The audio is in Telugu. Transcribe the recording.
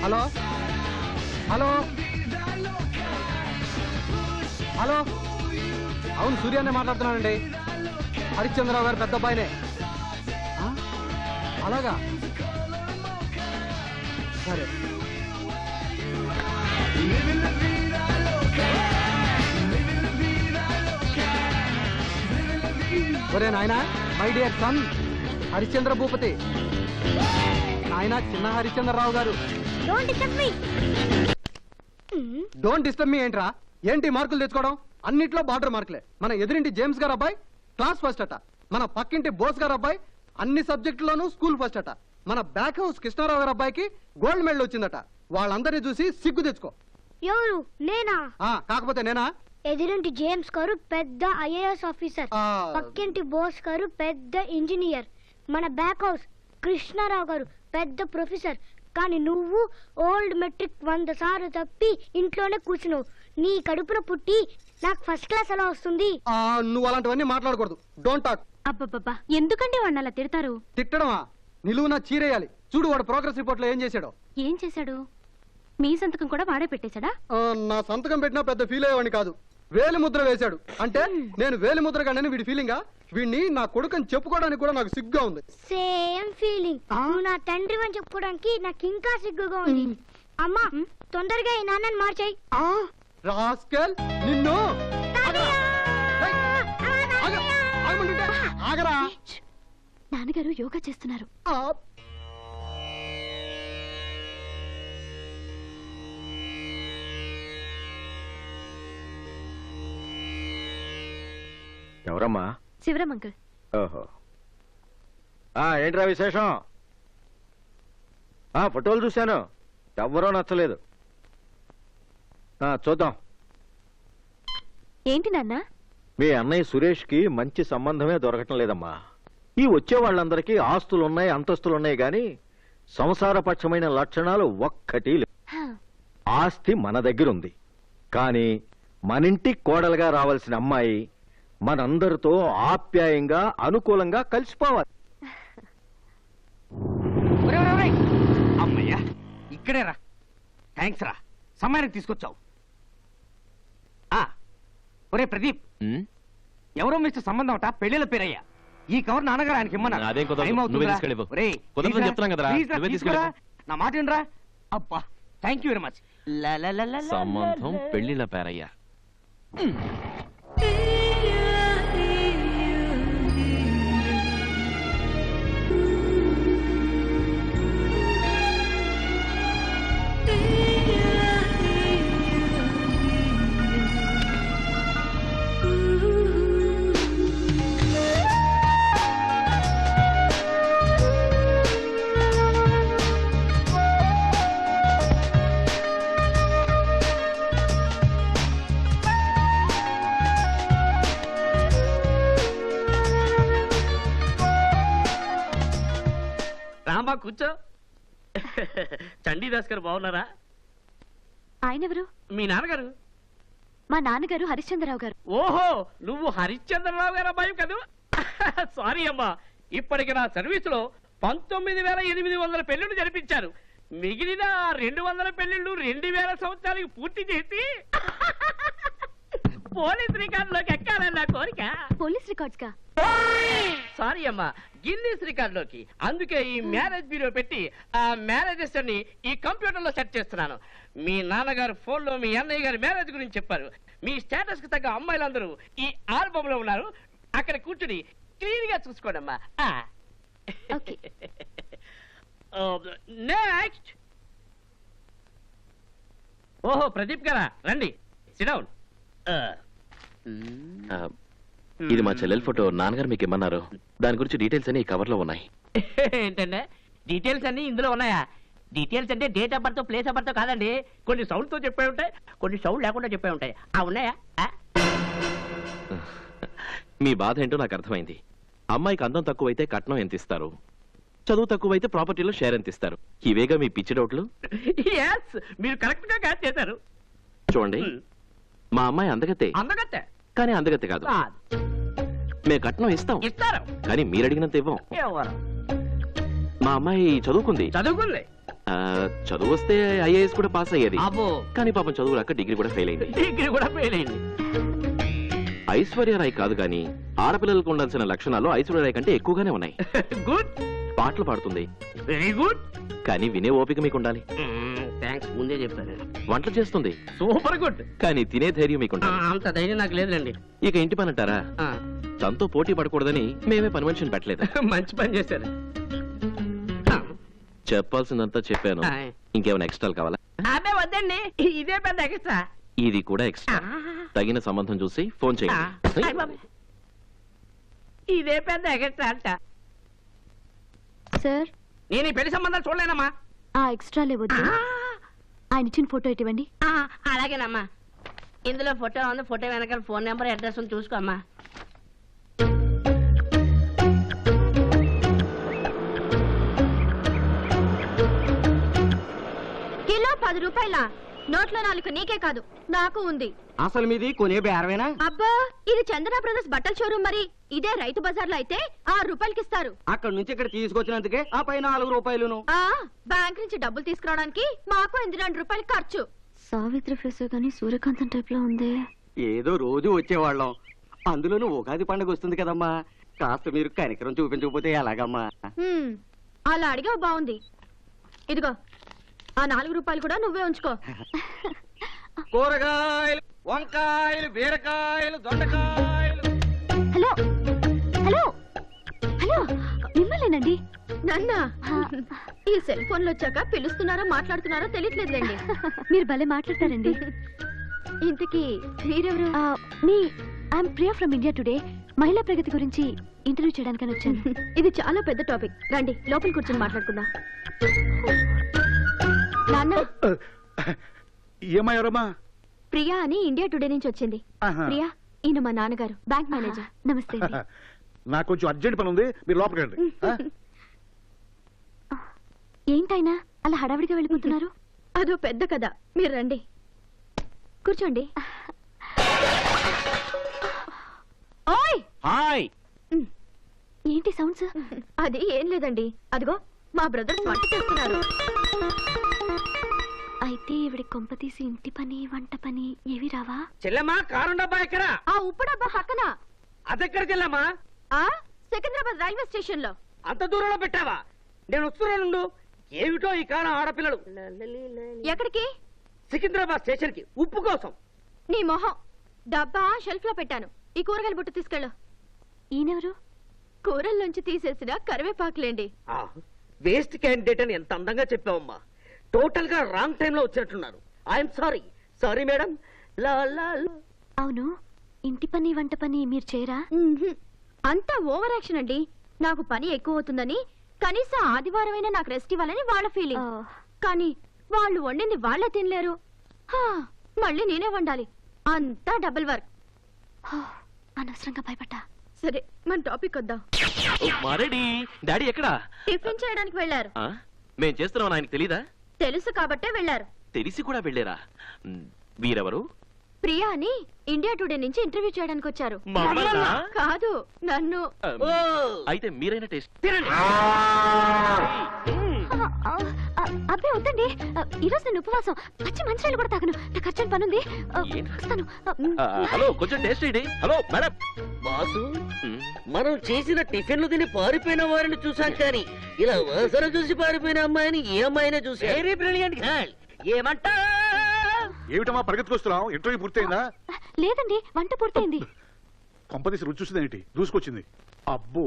హలో హలో హలో అవును సూర్యానే మాట్లాడుతున్నానండి. హరిశ్చంద్రరావు గారు పెద్ద అబ్బాయినే. అలాగా సరే. ఒరే నాయనా, my dear son Harishchandra Bhupathi, నాయనా చిన్న హరిశ్చంద్రరావు గారు. డోంట్ డిస్టర్బ్ మీ ఏంట్రా? ఏంటి మార్కులు తెచ్చుకోవడం? అన్నిట్లో బార్డర్ మార్కులే. మన ఎదురింటి జేమ్స్ గారు అబ్బాయి క్లాస్ ఫస్ట్ అట. మన పక్కింటి బోస్ గారు అబ్బాయి అన్ని సబ్జెక్టులోనూ స్కూల్ ఫస్ట్ అట. మన బ్యాక్ హౌస్ కృష్ణారావు గారు అబ్బాయికి గోల్డ్ మెడల్ వచ్చిందట. వాళ్ళందరినీ చూసి సిగ్గు తెచ్చుకో. ఎవరు? నేనా? కాకపోతే నేనా? ఎదురింటి జేమ్స్ గారు పెద్ద ఐఏఎస్ ఆఫీసర్, పక్కింటి బోస్ గారు పెద్ద ఇంజనీర్, మన బ్యాక్ హౌస్ కృష్ణారావు గారు పెద్ద ప్రొఫెసర్. కానీ నువ్వు ఓల్డ్ మెట్రిక్ 100 సార్లు తప్పి ఇంట్లోనే కూర్చున్నావు. నీ కడుపున పుట్టి నాకు ఫస్ట్ క్లాస్ ఎలా వస్తుంది? నువ్వు అలాంటివన్నీ మాట్లాడకూడదు. Don't talk. అబ్బబ్బబ్బా, ఎందుకంటే వాడిని అలా తిడతారు? తిట్టడమా? నిలువునా చీరేయాలి. చూడు వాడు ప్రోగ్రెస్ రిపోర్ట్ లో ఏం చేశాడో. ఏం చేశాడు? మీ సంతకం కూడా వాడే పెట్టేశాడా? నా సంతకం పెట్టినా పెద్ద ఫీల్ అయ్యేవాడిని కాదు. వేలి ముద్ర వేశాడు. అంటే నేను వేలి ముద్ర కానీ వీడి ఫీలింగా? వీడిని నా కొడుకుని చెప్పుకోవడానికి కూడా నాకు సిగ్గుగా ఉంది. Same feeling. నా తండ్రి అని చెప్పుకోవడానికి నాకు ఇంకా సిగ్గుగా ఉంది. అమ్మా, తొందరగా ఈ నాన్నని మార్చేయి. రాస్కెల్, నిన్ను ఆగరా. నాన్నగారు యోగా చేస్తున్నారు. ఎవరమ్మా? శివరాం అంకుల్. ఓహో, ఏంట్రా విశేషం? ఫోటోలు చూశాను, ఎవ్వరూ నచ్చలేదు. చూద్దాం. ఏంటి నాన్న? మీ అన్నయ్య సురేష్కి మంచి సంబంధమే దొరకటం లేదమ్మా. ఈ వచ్చే వాళ్ళందరికీ ఆస్తులున్నాయి, అంతస్తులున్నాయి, గాని సంసారపక్షమైన లక్షణాలు ఒక్కటి లేవు. ఆస్తి మన దగ్గర ఉంది, కానీ మనింటికి కోడలుగా రావాల్సిన అమ్మాయి మనందరితో ఆప్యాయంగా అనుకూలంగా కలిసిపోవాలి. అమ్మయ్యా, ఇక్కడే రా. థ్యాంక్స్ రా, సమయానికి తీసుకొచ్చావు. ఒరే ప్రదీప్, ఎవరో మిస్టర్ సంబంధం అట, పెళ్లిల పేరయ్యా. ఈ కవర్ నాన్నగారు ఆయనకి ఇమ్మన్నా. నా మాట ఏంట్రా? అబ్బా, థ్యాంక్ యూ వెరీ మచ్. సంబంధం పెళ్లిల పేరయ్యా. రామా, కూర్చో. చండీదాస్ గారు బాగున్నారా? ఆయనెవరు? మీ నాన్నగారు. మా నాన్నగారు హరిశ్చంద్రరావు గారు. ఓహో, నువ్వు హరిశ్చంద్రరావు గారు అబ్బాయి కదూ? సారీ అమ్మా, ఇప్పటికి నా సర్వీసులో 19,800 పెళ్లిళ్ళు జరిపించారు. మిగిలిన 200 పెళ్లిళ్ళు 2000 సంవత్సరాలకు పూర్తి చేసి పోలీస్ రికార్డులోకి ఎక్కాలన్న కోరిక. పోలీస్ రికార్డ్స్ కా? సారీ అమ్మా, గిన్నీస్ రికార్డులోకి. అందుకే ఈ మ్యారేజ్ బ్యూరో పెట్టి ఆ మ్యారేజెస్ అన్ని ఈ కంప్యూటర్ లో సెట్ చేస్తున్నాను. మీ నాన్నగారు ఫోన్ లో మీ అన్నయ్య గారి మ్యారేజ్ గురించి చెప్పారు. మీ స్టేటస్ కి తగ్గ అమ్మాయిలందరూ ఈ ఆల్బమ్ లో ఉన్నారు. అక్కడ కూర్చుని క్లీన్ గా చూసుకోండి అమ్మా. నెక్స్ట్. ఓహో, ప్రదీప్ గారా, రండి, సిట్ డౌన్. ఇది మా చెల్లెల ఫోటో. నాన్నగారు మీకు ఇమ్మన్నారు. దాని గురించి డీటెయిల్స్ అన్ని ఈ కవర్ లో ఉన్నాయి. ఏంటంటే డీటెయిల్స్ అన్ని ఇందులో ఉన్నాయా? డీటెయిల్స్ అంటే date of birth, place of birth కాదండి. కొన్ని సౌండ్ తో చెప్పే ఉంటాయి, కొన్ని సౌండ్ లేకుండా చెప్పే ఉంటాయి. ఉన్నాయా? మీ బాధ ఏంటో నాకు అర్థమైంది. అమ్మాయికి అందం తక్కువైతే కట్నం ఎంత ఇస్తారు, చదువు తక్కువైతే ప్రాపర్టీలో షేర్ ఎంత ఇస్తారు? ఇవేగా మీ పిచ్చి డౌట్లు. మీరు కరెక్ట్ గా క్యాచ్ చేశారు. చూడండి, మా అమ్మాయి అందగతే, అందగతే కానీ అందగతే కాదు. మేము కట్నం ఇస్తాం, ఇస్తారు, కానీ మీరు అడిగినంత ఇవ్వం. ఎవరు? మా అమ్మాయి చదువుకుంది, చదువుకుంది, చదువు వస్తే ఐఏఎస్ కూడా పాస్ అయ్యేది అబ్బో కానీ పాపం చదువు రాక డిగ్రీ కూడా ఫెయిల్ అయింది. డిగ్రీ కూడా ఫెయిల్ అయింది. ఐశ్వర్యరాయ్ కాదు కానీ ఆడపిల్లలకు ఉండాల్సిన లక్షణాలు ఐశ్వర్యరాయ్ కంటే ఎక్కువగానే ఉన్నాయి. గుడ్, పాటలు పాడుతుంది వెరీ గుడ్. కానీ వినే ఓపిక మీకు ఉండాలి. థ్యాంక్స్, ముందే చెప్పారు. వంటలు చేస్తుంది సూపర్ గుడ్. కానీ తినే ధైర్యం మీకు ఉండాలి. అంత ధైర్యం నాకు లేదులేండి. ఇక ఇంటి పని అంటారా, తనతో పోటీ పడకూడదని మేమే పని మనిషిని పెట్టలేదు. మంచి పని చేశారు. చెప్పాల్సిందంతా చెప్పాను. ఇంకేమైనా ఎక్స్ట్రాలు కావాలా? అదే వద్దండి, ఇదే పెద్ద ఎక్స్ట్రా. ఇది కూడా ఎక్స్ట్రా. తగిన సంబంధం చూసి ఫోన్ చేయండి. ఇదే పెద్ద ఎక్స్ట్రా అంట. సార్, నేను ఈ పెళ్లి సంబంధాలు చూడలేనమ్మా. ఆ ఎక్స్ట్రా లేవద్దు. ఆయన ఇచ్చిన ఫోటో ఇవ్వండి. అలాగేనమ్మా. ఇందులో ఫోటో ఉంది, ఫోటో వెనకాల ఫోన్ నెంబర్ అడ్రస్ చూసుకో అమ్మా. కిలో 10 రూపాయల నోట్లో 4 నీకే కాదు నాకు ఉంది. అసలు మీది కొనే బేరమేనా? అబ్బా, ఇది చందన బ్రదర్స్ బట్టల షోరూమ్. మరి ఇదే రైతు బజార్లో అయితే 6 రూపాయలకి ఇస్తారు. అక్కడ నుంచి ఇక్కడ తీసుకొచ్చినందుకే ఆ పై 4 రూపాయలును. బ్యాంక్ నుంచి డబ్బులు తీసుకురావడానికి మాకు 2 రూపాయలు ఖర్చు. సావిత్రి ఫేస్ కానీ సూర్యకాంతం టైప్ లో ఉంది. ఏదో రోజు వచ్చేవాళ్ళం, అందులోనూ ఉగాది పండుగ వస్తుంది కదమ్మా. కాస్త మీరు కనికరం చూపించకపోతే ఎలాగమ్మా? అలా అడిగావు, బాగుంది. ఇదిగో ఆ 4 రూపాయలు కూడా నువ్వే ఉంచుకో. కూరగాయలు, వంకాయలు, బీరకాయలు, దొండకాయలు. హలో హలో హలో, మిమ్మల్నేనండి. నన్నా? ఈ సెల్ ఫోన్లు వచ్చాక పిలుస్తున్నారో మాట్లాడుతున్నారో తెలియట్లేదులేండి. మీరు భలే మాట్లాడతారండి. ఇంతకీ మీరెవరు? Me I'm Priya from India today. మహిళా ప్రగతి గురించి ఇంటర్వ్యూ చేయడానికని వచ్చాను. ఇది చాలా పెద్ద టాపిక్, రండి లోపల కూర్చొని మాట్లాడుకుందాం. నాన్న, ఏమయ్యారమ్మా? ప్రియా అని ఇండియా టుడే నుంచి వచ్చింది. ప్రియా, ఈయన మా నాన్నగారు, బ్యాంక్ మేనేజర్. నమస్తే. నాకు కొంచెం అర్జెంట్ పని ఉంది, మీరు లోపలికి రండి. ఏంటైనా అలా హడావిడిగా వెళ్ళిపోతున్నారు? అదో పెద్ద కథ, మీరు రండి కూర్చోండి. ఓయ్, హాయ్. ఏంటి సౌండ్స్? అది ఏం లేదండి, అదిగో మా బ్రదర్స్ వంట చేస్తున్నారు. అయితే ఇవిడి కొంప తీసి ఇంటి పని వంట పని ఏవి రావా? చెల్లెమ్మా, కారు డబ్బా ఎక్కడ? ఆ ఉప్పు డబ్బా పక్కన. అదెక్కడ చెల్లెమ్మా? సికింద్రాబాద్ రైల్వే స్టేషన్ లో. అంత దూరంలో పెట్టావా? నేను వస్తున్నానుండు. ఏమిటో ఈ కాలం ఆడపిల్లలు. ఎక్కడికి? సికింద్రాబాద్ స్టేషన్ కి ఉప్పు కోసం. నీ మొహం. డబ్బా షెల్ఫ్ లో పెట్టాను. ఈ కూరగాయల బుట్ట తీసుకెళ్ళు. ఈయనెవరు? కూరల్లోంచి తీసేసిన కరివేపాకులేండి. వేస్ట్ క్యాండిడేట్ అని ఎంత అందంగా చెప్పావమ్మా. టోటల్ గా రాంగ్ టైం లో వచ్చినట్టున్నారు. I'm sorry. Sorry madam. అవును, ఇంటి పని వంట పని మీరు చేయరా? అంతా ఓవర్ యాక్షన్ అండి. నాకు పని ఎక్కువ అవుతుందని కనీసం ఆదివారమైనా నాకు రెస్ట్ ఇవ్వాలని వాళ్ళ ఫీలింగ్. కానీ వాళ్ళు వండింది వాళ్ళే తినలేరు. మళ్ళీ నేనే వండాలి. అంతా డబుల్ వర్క్. అనవసరంగా భయపడ్డా. సరే, మన టాపిక్ వద్దాం. మరెడీ డాడీ ఎక్కడా? టిఫిన్ చేయడానికి వెళ్ళారు. మేం చేస్తున్నాం ఆయనకు తెలీదా? తెలుసు కాబట్టే వెళ్ళారు. తెలిసి కూడా వెళ్ళారా? వీరెవరు? ప్రియా అని ఇండియా టుడే నుంచి ఇంటర్వ్యూ చేయడానికి వచ్చారు. మమ్మల్నా? కాదు, నన్ను. అయితే మీరైనా టేస్ట్ అబ్బే వద్దండి, ఈరోజు నేను ఉపవాసం. పచ్చి మంచినీళ్ళు కూడా తాగను. నాకు అర్జెంట్ పనుంది. వస్తాను. హలో, కొంచెం టేస్ట్ చేయండి. Hello madam. బాసు, మనం చేసిన టిఫిన్లు తిని పారిపోయిన వారిని చూసాం కానీ ఇలా వాసన చూసి పారిపోయిన అమ్మాయిని ఏ అమ్మాయినా చూసి వెరీ బ్రిలియంట్ గర్ల్. ఏమంటా? ఏమిటమ్మా పరిగెత్తుకొస్తున్నావు? ఇంటర్వ్యూ పూర్తయిందా? లేదండి, వంట పూర్తయింది. కొంపదీసి రుచి చూసిందేంటి? దూసుకొచ్చింది. అబ్బో,